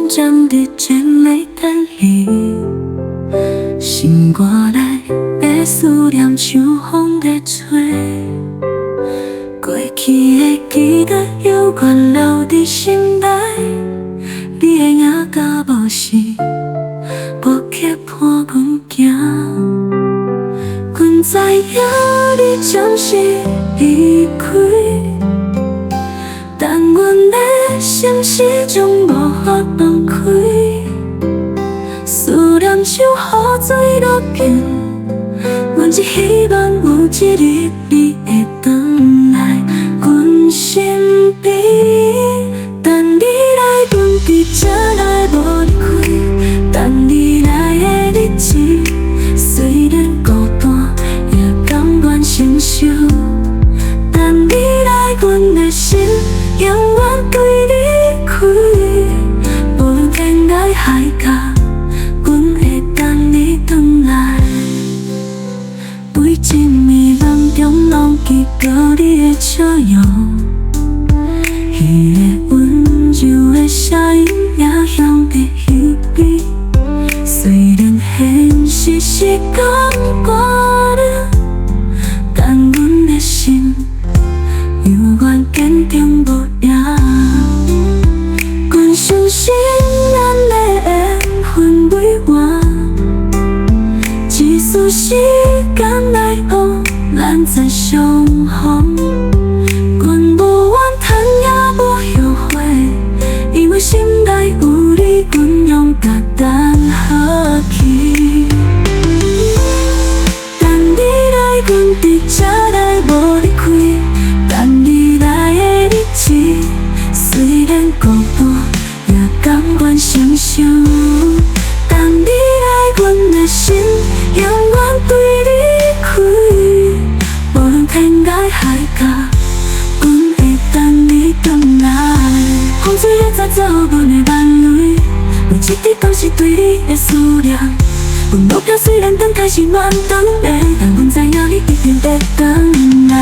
心站伫前来等你，心肝内的思念像风在吹，过去的记得犹原留伫心内，你的影甲无是无去伴阮行，阮知影你暂时离开。但阮的心始终无法放开，思念像雨水落尽，阮只希望有一日你会回来阮身边，等你来阮伫这来无离开，等你来的日子，虽然孤单也甘愿承受，等你来阮的心。永远对你开，无论天涯海角，阮会等你回来。每一暝梦中拢记到你的笑容，彼个温柔的声音也响伫耳边。虽然现实是讲寒冷，但阮的心犹原坚定无。阮相信咱的缘分未完，只需时间来予咱再相逢。阮无怨叹也无后悔，因为心内有你，阮勇敢等好去。等你来，阮伫这来无离开，等你来的日子。虽然孤单，也甘愿承受。等你来，阮的心永远对你开。无论天涯海角，阮会等你回来。风吹日早走阮的眼泪，每一滴都是对你的思念。阮目标虽然等开始慢长的，但阮知影你一定会回来。